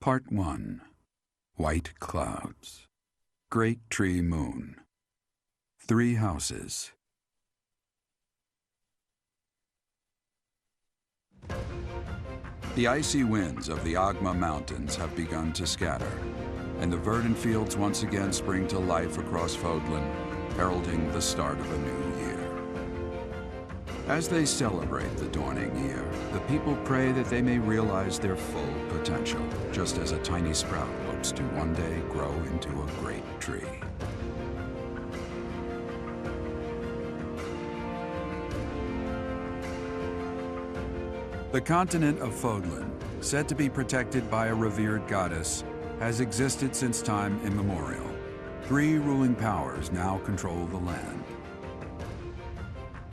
Part 1. White Clouds. Great Tree Moon. 3 houses. The icy winds of the Agma Mountains have begun to scatter, and the verdant fields once again spring to life across Fodlan, heralding the start of a new year. As they celebrate the dawning year, the people pray that they may realize their full potential, just as a tiny sprout hopes to one day grow into a great tree. The continent of Fodlan, said to be protected by a revered goddess, has existed since time immemorial. 3 ruling powers now control the land.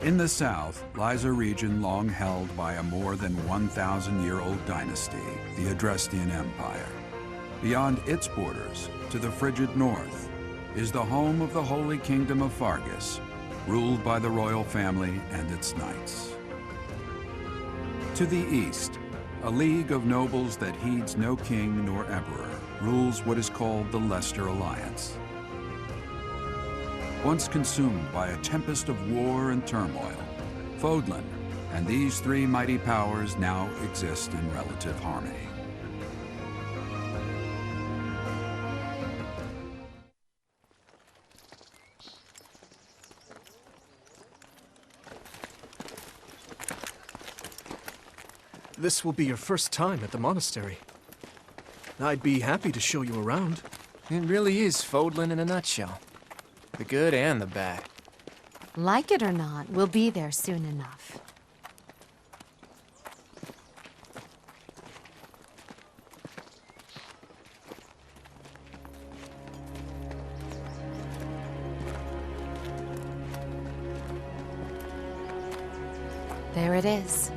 In the south lies a region long held by a more than 1,000-year-old dynasty, the Adrestian Empire. Beyond its borders, to the frigid north, is the home of the Holy Kingdom of Fargus, ruled by the royal family and its knights. To the east, a league of nobles that heeds no king nor emperor rules what is called the Leicester Alliance. Once consumed by a tempest of war and turmoil, Fodlan and these 3 mighty powers now exist in relative harmony. This will be your first time at the monastery. I'd be happy to show you around. It really is Fodlan in a nutshell. The good and the bad. Like it or not, we'll be there soon enough. There it is.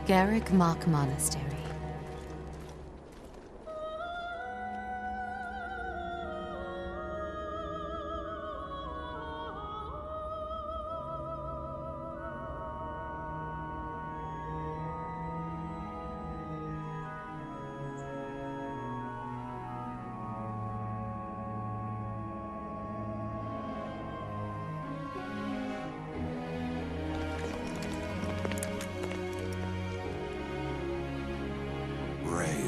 Garrick Mock Monastery.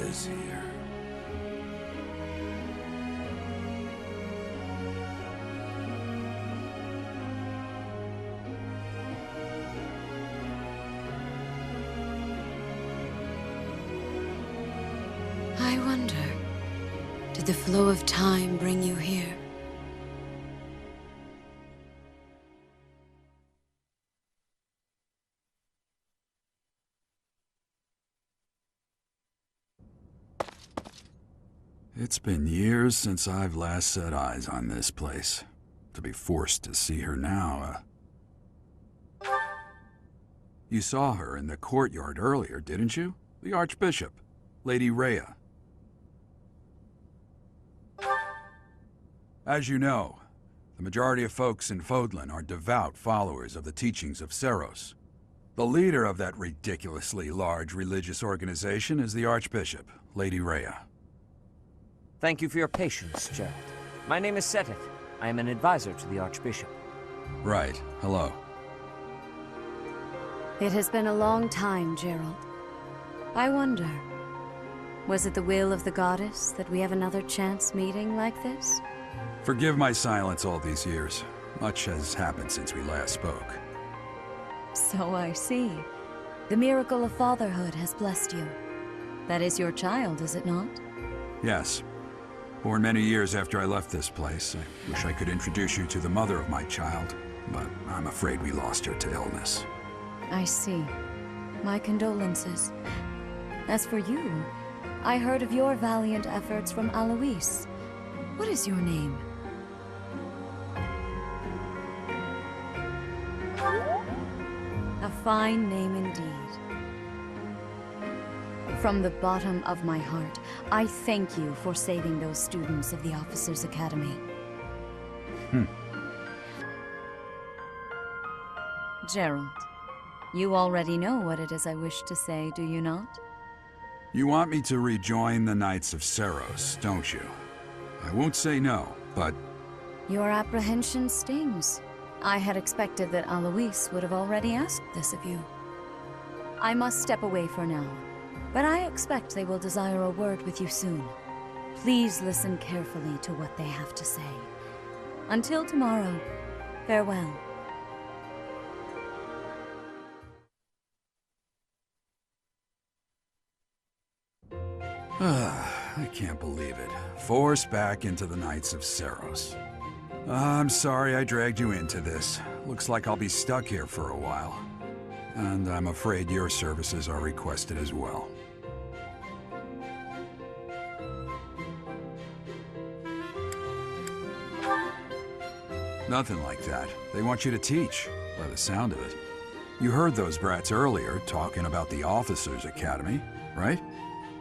Is here. I wonder, did the flow of time bring you here? It's been years since I've last set eyes on this place. To be forced to see her now, You saw her in the courtyard earlier, didn't you? The Archbishop, Lady Rhea. As you know, the majority of folks in Fodlan are devout followers of the teachings of Seros. The leader of that ridiculously large religious organization is the Archbishop, Lady Rhea. Thank you for your patience, Gerald. My name is Seteth. I am an advisor to the Archbishop. Right. Hello. It has been a long time, Gerald. I wonder, was it the will of the goddess that we have another chance meeting like this? Forgive my silence all these years. Much has happened since we last spoke. So I see. The miracle of fatherhood has blessed you. That is your child, is it not? Yes. Born many years after I left this place. I wish I could introduce you to the mother of my child, but I'm afraid we lost her to illness. I see. My condolences. As for you, I heard of your valiant efforts from Alois. What is your name? A fine name indeed. From the bottom of my heart, I thank you for saving those students of the Officers' Academy. Gerald, you already know what it is I wish to say, do you not? You want me to rejoin the Knights of Seros, don't you? I won't say no, but Your apprehension stings. I had expected that Alois would have already asked this of you. I must step away for now, but I expect they will desire a word with you soon. Please listen carefully to what they have to say. Until tomorrow, farewell. I can't believe it. Forced back into the Knights of Seros. I'm sorry I dragged you into this. Looks like I'll be stuck here for a while. And I'm afraid your services are requested as well. Nothing like that. They want you to teach, by the sound of it. You heard those brats earlier talking about the Officers' Academy, right?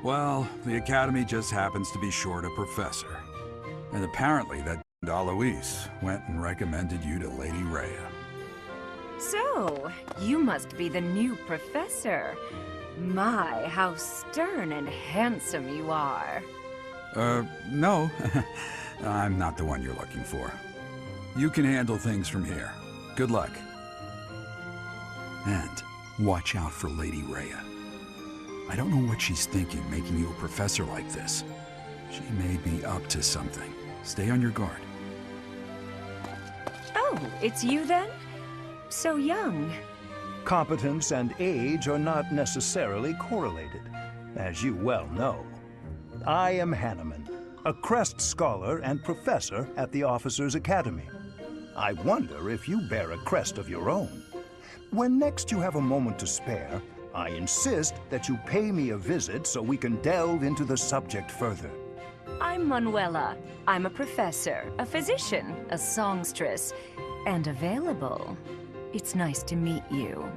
Well, the Academy just happens to be short a professor. And apparently that Alois went and recommended you to Lady Rhea. So, you must be the new professor. My, how stern and handsome you are. No. I'm not the one you're looking for. You can handle things from here. Good luck. And watch out for Lady Rhea. I don't know what she's thinking making you a professor like this. She may be up to something. Stay on your guard. Oh, it's you then? So young. Competence and age are not necessarily correlated, as you well know. I am Hanneman, a Crest Scholar and Professor at the Officers' Academy. I wonder if you bear a crest of your own. When next you have a moment to spare, I insist that you pay me a visit so we can delve into the subject further. I'm Manuela. I'm a professor, a physician, a songstress, and available. It's nice to meet you.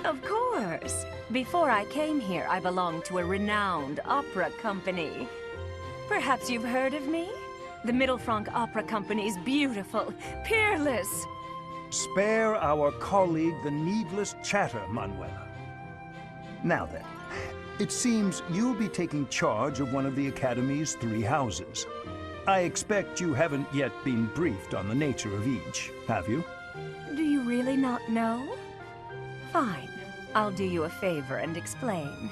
Of course. Before I came here, I belonged to a renowned opera company. Perhaps you've heard of me? The Mittelfranc Opera Company is beautiful, peerless. Spare our colleague the needless chatter, Manuela. Now then, it seems you'll be taking charge of one of the Academy's 3 houses. I expect you haven't yet been briefed on the nature of each, have you? Do you really not know? Fine. I'll do you a favor and explain.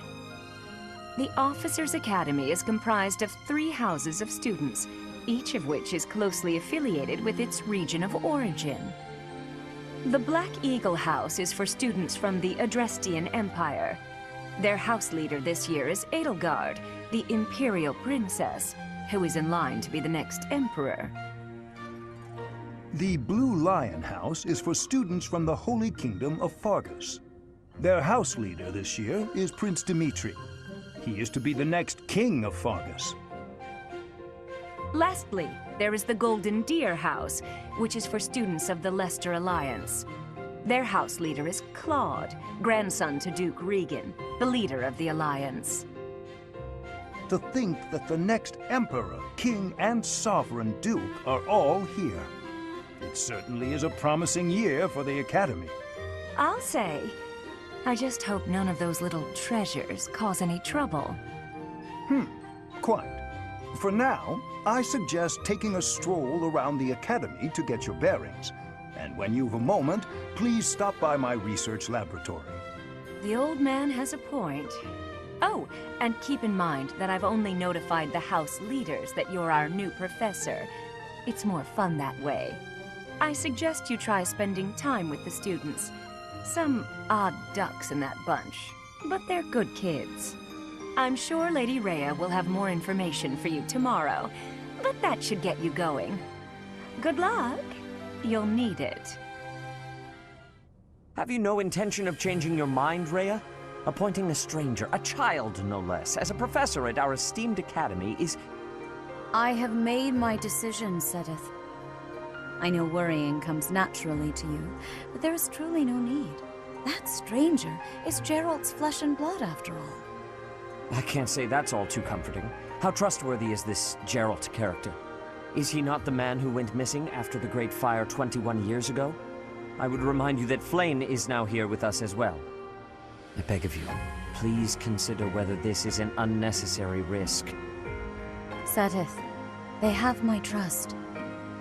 The Officers' Academy is comprised of 3 houses of students, each of which is closely affiliated with its region of origin. The Black Eagle House is for students from the Adrestian Empire. Their house leader this year is Edelgard, the Imperial Princess, who is in line to be the next Emperor. The Blue Lion House is for students from the Holy Kingdom of Fargus. Their house leader this year is Prince Dimitri. He is to be the next king of Fargus. Lastly, there is the Golden Deer House, which is for students of the Leicester Alliance. Their house leader is Claude, grandson to Duke Regan, the leader of the Alliance. To think that the next Emperor, King, and Sovereign Duke are all here. It certainly is a promising year for the Academy. I'll say. I just hope none of those little treasures cause any trouble. Quite. For now, I suggest taking a stroll around the Academy to get your bearings. And when you've a moment, please stop by my research laboratory. The old man has a point. Oh, and keep in mind that I've only notified the house leaders that you're our new professor. It's more fun that way. I suggest you try spending time with the students. Some odd ducks in that bunch, but they're good kids. I'm sure Lady Rhea will have more information for you tomorrow, but that should get you going. Good luck. You'll need it. Have you no intention of changing your mind, Rhea? Appointing a stranger, a child no less, as a professor at our esteemed academy is... I have made my decision, Sedith. I know worrying comes naturally to you, but there is truly no need. That stranger is Gerald's flesh and blood, after all. I can't say that's all too comforting. How trustworthy is this Gerald character? Is he not the man who went missing after the Great Fire 21 years ago? I would remind you that Flayn is now here with us as well. I beg of you, please consider whether this is an unnecessary risk. Seteth, they have my trust.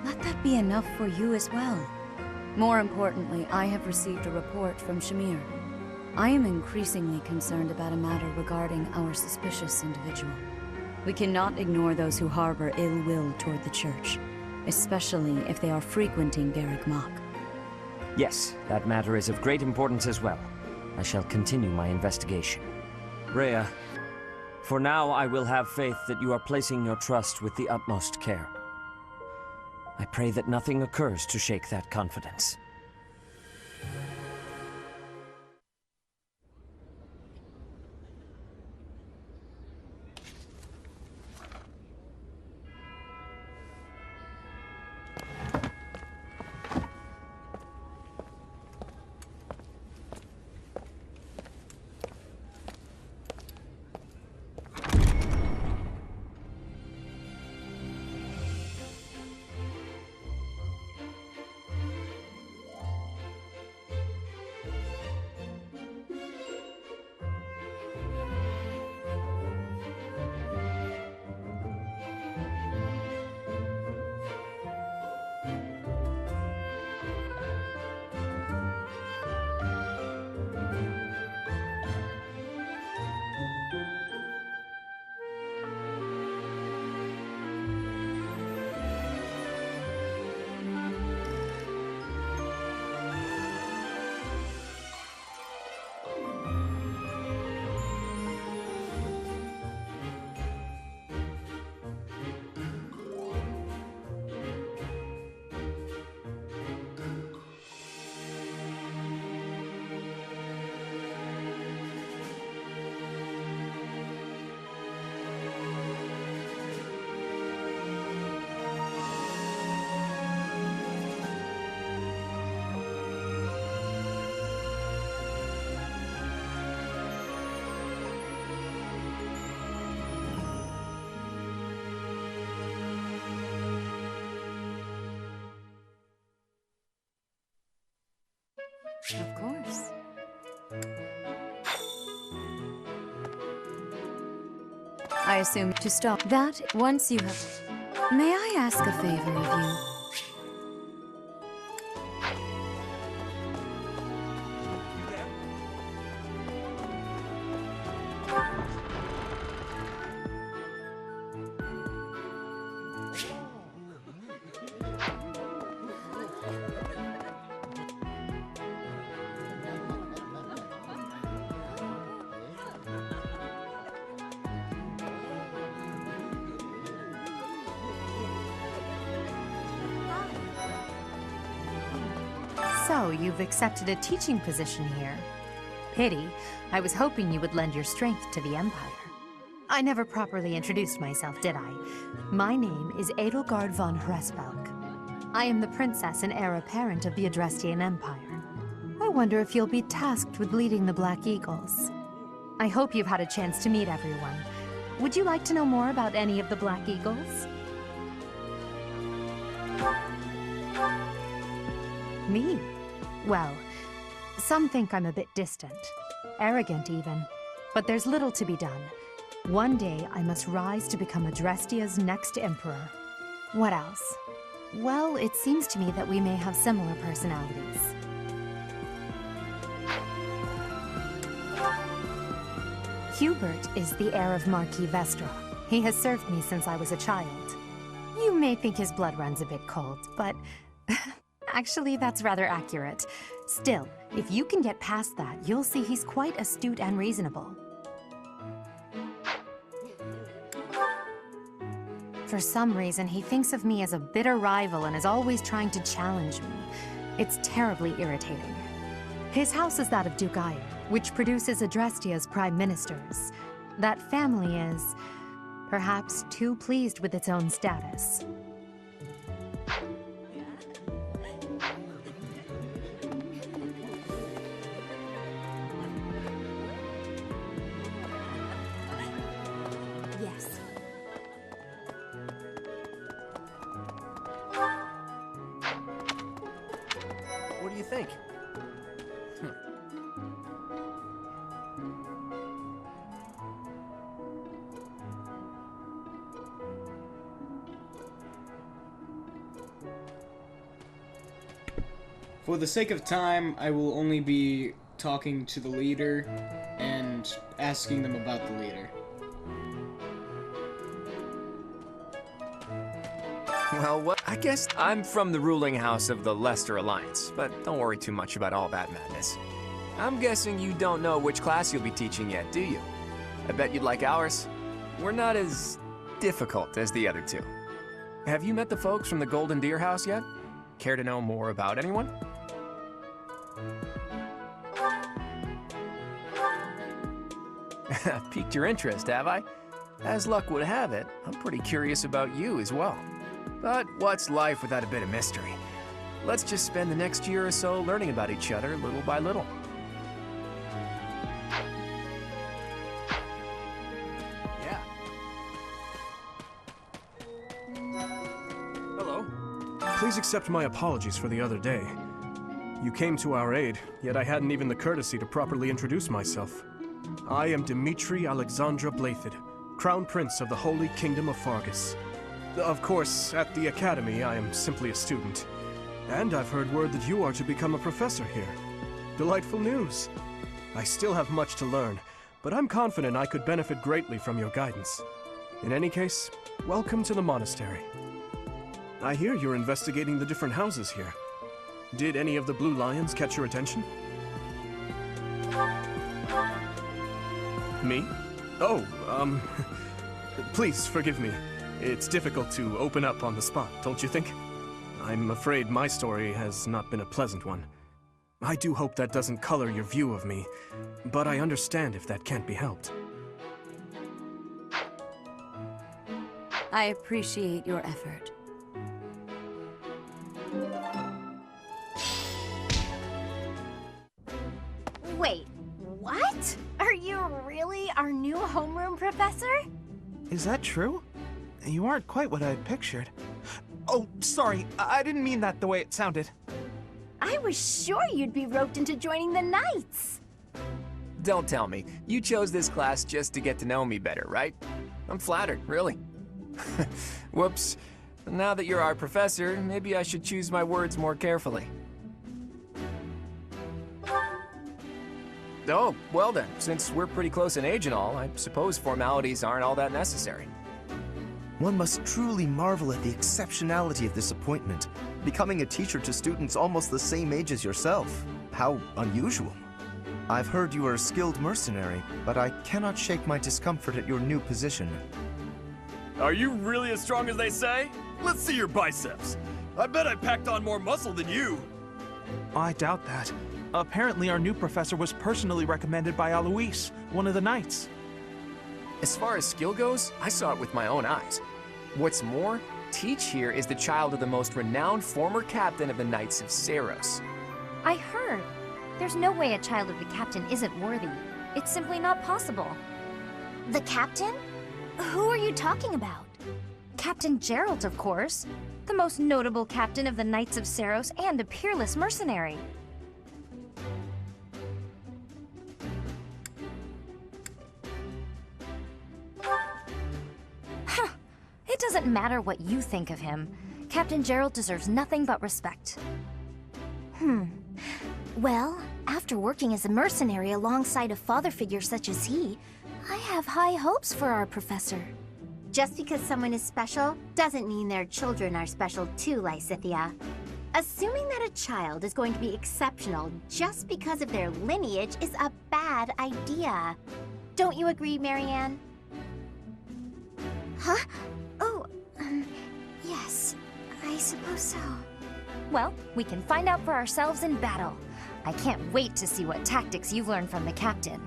Let that be enough for you as well. More importantly, I have received a report from Shmeein. I am increasingly concerned about a matter regarding our suspicious individual. We cannot ignore those who harbor ill will toward the Church, especially if they are frequenting Garreg Mach. Yes, that matter is of great importance as well. I shall continue my investigation. Rhea, for now I will have faith that you are placing your trust with the utmost care. I pray that nothing occurs to shake that confidence. Of course. I assume to stop that once you have... May I ask a favor of you? So, you've accepted a teaching position here. Pity. I was hoping you would lend your strength to the Empire. I never properly introduced myself, did I? My name is Edelgard von Hresvelk. I am the princess and heir apparent of the Adrestian Empire. I wonder if you'll be tasked with leading the Black Eagles. I hope you've had a chance to meet everyone. Would you like to know more about any of the Black Eagles? Me? Well, some think I'm a bit distant. Arrogant, even. But there's little to be done. One day, I must rise to become Adrestia's next emperor. What else? Well, it seems to me that we may have similar personalities. Hubert is the heir of Marquis Vestra. He has served me since I was a child. You may think his blood runs a bit cold, but... Actually, that's rather accurate. Still, if you can get past that, you'll see he's quite astute and reasonable. For some reason, he thinks of me as a bitter rival and is always trying to challenge me. It's terribly irritating. His house is that of Duke Ire, which produces Adrestia's prime ministers. That family is, perhaps, too pleased with its own status. Yes. What do you think? For the sake of time, I will only be talking to the leader and asking them about the leader. Well, what? I guess I'm from the ruling house of the Leicester Alliance, but don't worry too much about all that madness. I'm guessing you don't know which class you'll be teaching yet, do you? I bet you'd like ours. We're not as difficult as the other two. Have you met the folks from the Golden Deer House yet? Care to know more about anyone? Piqued your interest, have I? As luck would have it, I'm pretty curious about you as well. But what's life without a bit of mystery? Let's just spend the next year or so learning about each other little by little. Yeah. Hello. Please accept my apologies for the other day. You came to our aid, yet I hadn't even the courtesy to properly introduce myself. I am Dimitri Alexandra Blathid, Crown Prince of the Holy Kingdom of Fargus. Of course, at the Academy, I am simply a student. And I've heard word that you are to become a professor here. Delightful news. I still have much to learn, but I'm confident I could benefit greatly from your guidance. In any case, welcome to the monastery. I hear you're investigating the different houses here. Did any of the Blue Lions catch your attention? Me? Oh, please forgive me. It's difficult to open up on the spot, don't you think? I'm afraid my story has not been a pleasant one. I do hope that doesn't color your view of me, but I understand if that can't be helped. I appreciate your effort. Wait, what? Are you really our new homeroom professor? Is that true? You aren't quite what I had pictured. Oh, sorry, I didn't mean that the way it sounded. I was sure you'd be roped into joining the Knights. Don't tell me. You chose this class just to get to know me better, right? I'm flattered, really. Whoops. Now that you're our professor, maybe I should choose my words more carefully. Oh, well then, since we're pretty close in age and all, I suppose formalities aren't all that necessary. One must truly marvel at the exceptionality of this appointment, becoming a teacher to students almost the same age as yourself. How unusual. I've heard you are a skilled mercenary, but I cannot shake my discomfort at your new position. Are you really as strong as they say? Let's see your biceps. I bet I packed on more muscle than you. I doubt that. Apparently our new professor was personally recommended by Alois, one of the Knights. As far as skill goes, I saw it with my own eyes. What's more, Teach here is the child of the most renowned former captain of the Knights of Saros. I heard. There's no way a child of the captain isn't worthy. It's simply not possible. The captain? Who are you talking about? Captain Geralt, of course. The most notable captain of the Knights of Saros and a peerless mercenary. It doesn't matter what you think of him. Captain Geralt deserves nothing but respect. Well, after working as a mercenary alongside a father figure such as he, I have high hopes for our professor. Just because someone is special doesn't mean their children are special too, Lysithia. Assuming that a child is going to be exceptional just because of their lineage is a bad idea. Don't you agree, Marianne? Huh? Oh, yes, I suppose so. Well, we can find out for ourselves in battle. I can't wait to see what tactics you've learned from the captain.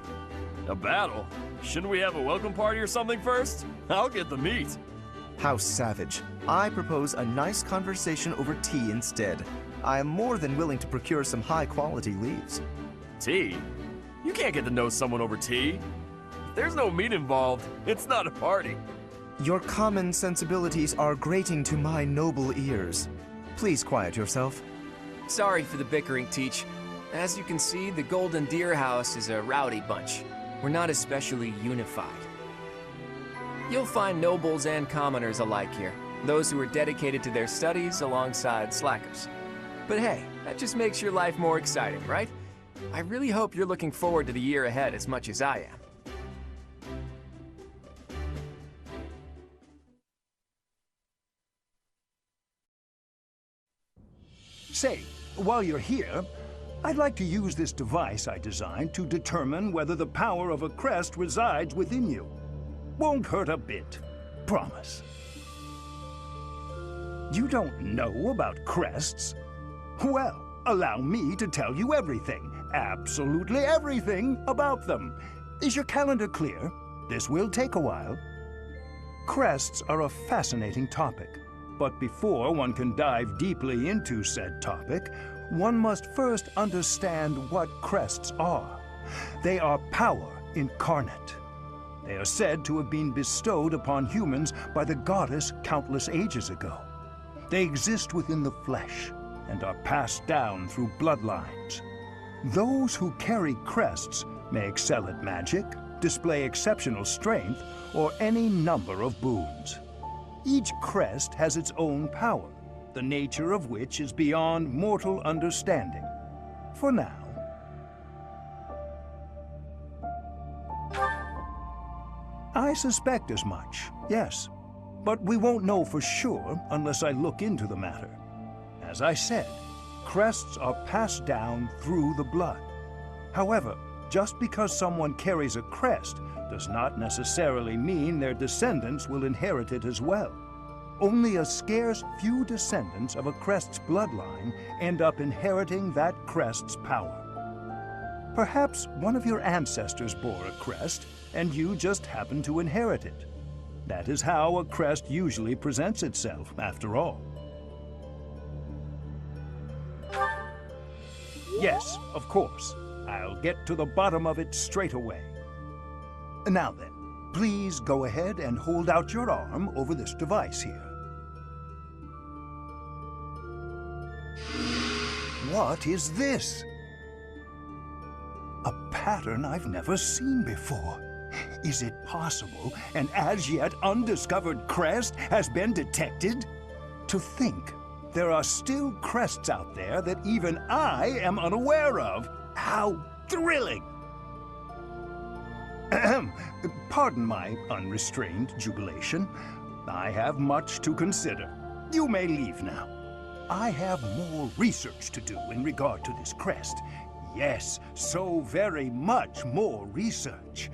A battle? Shouldn't we have a welcome party or something first? I'll get the meat. How savage. I propose a nice conversation over tea instead. I am more than willing to procure some high-quality leaves. Tea? You can't get to know someone over tea. If there's no meat involved, it's not a party. Your common sensibilities are grating to my noble ears. Please quiet yourself. Sorry for the bickering, Teach. As you can see, the Golden Deer House is a rowdy bunch. We're not especially unified. You'll find nobles and commoners alike here, those who are dedicated to their studies alongside slackers. But hey, that just makes your life more exciting, right? I really hope you're looking forward to the year ahead as much as I am. Say, while you're here, I'd like to use this device I designed to determine whether the power of a crest resides within you. Won't hurt a bit. Promise. You don't know about crests? Well, allow me to tell you everything, absolutely everything about them. Is your calendar clear? This will take a while. Crests are a fascinating topic, but before one can dive deeply into said topic, one must first understand what crests are. They are power incarnate. They are said to have been bestowed upon humans by the goddess countless ages ago. They exist within the flesh and are passed down through bloodlines. Those who carry crests may excel at magic, display exceptional strength, or any number of boons. Each crest has its own power, the nature of which is beyond mortal understanding. For now. I suspect as much, yes. But we won't know for sure unless I look into the matter. As I said, crests are passed down through the blood. However, just because someone carries a crest does not necessarily mean their descendants will inherit it as well. Only a scarce few descendants of a crest's bloodline end up inheriting that crest's power. Perhaps one of your ancestors bore a crest, and you just happen to inherit it. That is how a crest usually presents itself, after all. Yes, of course. I'll get to the bottom of it straight away. Now then, please go ahead and hold out your arm over this device here. What is this? A pattern I've never seen before. Is it possible an as yet undiscovered crest has been detected? To think there are still crests out there that even I am unaware of. How thrilling! Ahem. Pardon my unrestrained jubilation. I have much to consider. You may leave now. I have more research to do in regard to this crest. Yes, so very much more research.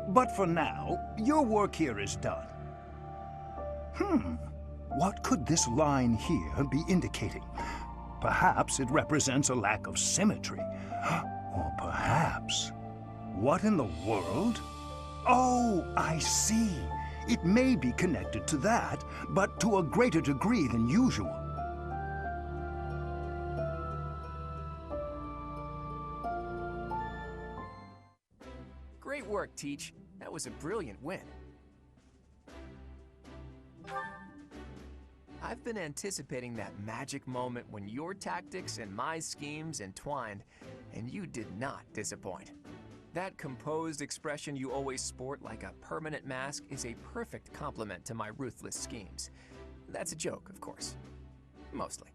But for now, your work here is done. What could this line here be indicating? Perhaps it represents a lack of symmetry. Or perhaps... What in the world? Oh, I see. It may be connected to that, but to a greater degree than usual. Great work, Teach. That was a brilliant win. I've been anticipating that magic moment when your tactics and my schemes entwined, and you did not disappoint. That composed expression you always sport like a permanent mask is a perfect complement to my ruthless schemes. That's a joke, of course. Mostly.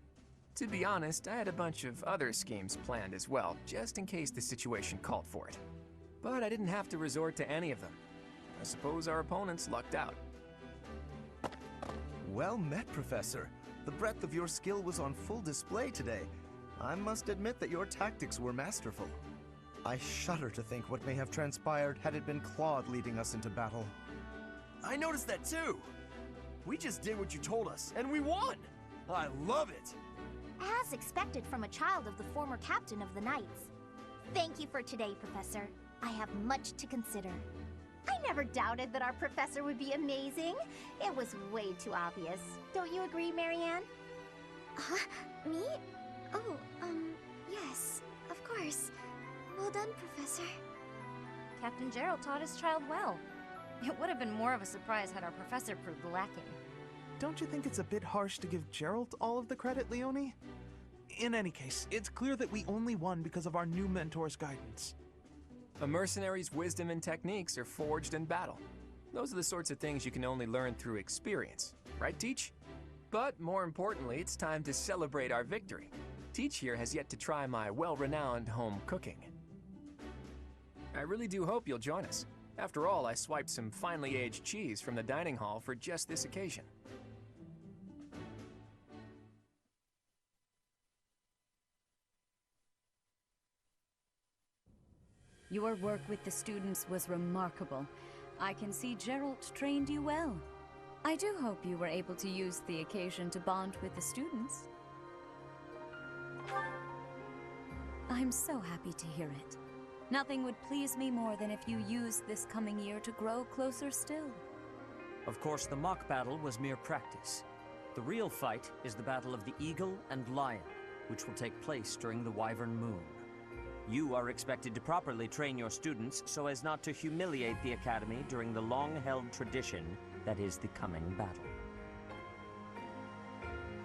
To be honest, I had a bunch of other schemes planned as well, just in case the situation called for it. But I didn't have to resort to any of them. I suppose our opponents lucked out. Well met, Professor. The breadth of your skill was on full display today. I must admit that your tactics were masterful. I shudder to think what may have transpired had it been Claude leading us into battle. I noticed that too. We just did what you told us, and we won! I love it! As expected from a child of the former captain of the Knights. Thank you for today, Professor. I have much to consider. I never doubted that our professor would be amazing. It was way too obvious. Don't you agree, Marianne? Huh? Me? Oh, yes, of course. Well done, Professor. Captain Gerald taught his child well. It would have been more of a surprise had our professor proved lacking. Don't you think it's a bit harsh to give Gerald all of the credit, Leonie? In any case, it's clear that we only won because of our new mentor's guidance. A mercenary's wisdom and techniques are forged in battle. Those are the sorts of things you can only learn through experience, right, Teach? But more importantly, it's time to celebrate our victory. Teach here has yet to try my well-renowned home cooking. I really do hope you'll join us. After all, I swiped some finely aged cheese from the dining hall for just this occasion. Your work with the students was remarkable. I can see Gerald trained you well. I do hope you were able to use the occasion to bond with the students. I'm so happy to hear it. Nothing would please me more than if you used this coming year to grow closer still. Of course, the mock battle was mere practice. The real fight is the battle of the Eagle and Lion, which will take place during the Wyvern Moon. You are expected to properly train your students so as not to humiliate the Academy during the long-held tradition that is the coming battle.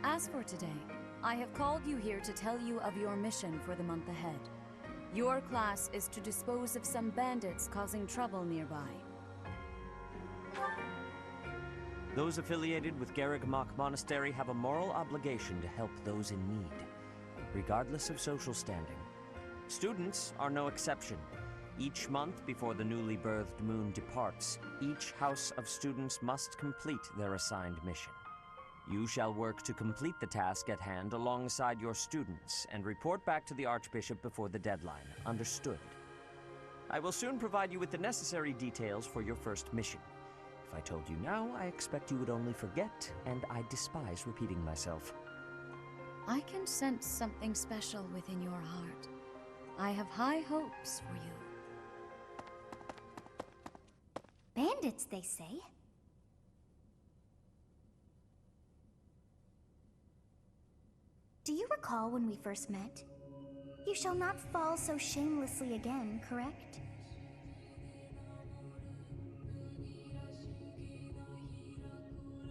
As for today, I have called you here to tell you of your mission for the month ahead. Your class is to dispose of some bandits causing trouble nearby. Those affiliated with Garrigmach Monastery have a moral obligation to help those in need, regardless of social standing. Students are no exception. Each month before the newly birthed moon departs, each house of students must complete their assigned mission. You shall work to complete the task at hand alongside your students and report back to the Archbishop before the deadline. Understood? I will soon provide you with the necessary details for your first mission. If I told you now, I expect you would only forget, and I despise repeating myself. I can sense something special within your heart. I have high hopes for you. Bandits, they say. Do you recall when we first met? You shall not fall so shamelessly again, correct?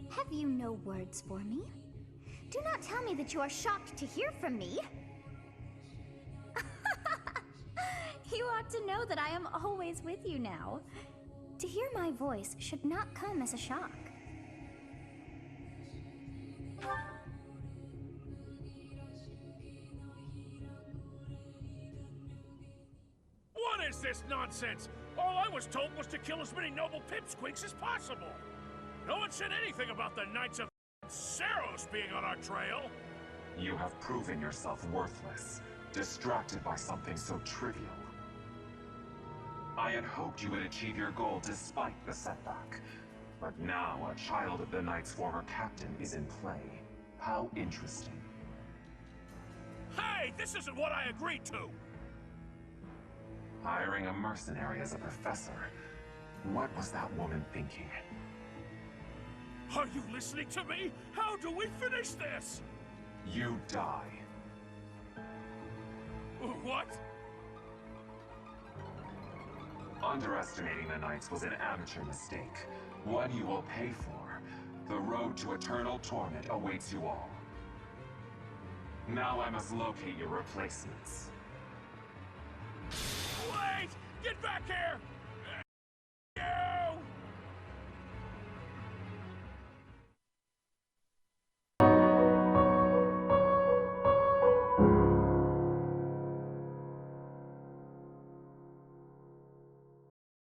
Have you no words for me? Do not tell me that you are shocked to hear from me. You ought to know that I am always with you now. To hear my voice should not come as a shock. What is this nonsense? All I was told was to kill as many noble pipsqueaks as possible. No one said anything about the Knights of Saros being on our trail. You have proven yourself worthless, distracted by something so trivial. I had hoped you would achieve your goal despite the setback. But now a child of the Knight's former captain is in play. How interesting. Hey, this isn't what I agreed to! Hiring a mercenary as a professor. What was that woman thinking? Are you listening to me? How do we finish this? You die. What? Underestimating the Knights was an amateur mistake. One you will pay for. The road to eternal torment awaits you all. Now I must locate your replacements. Wait! Get back here!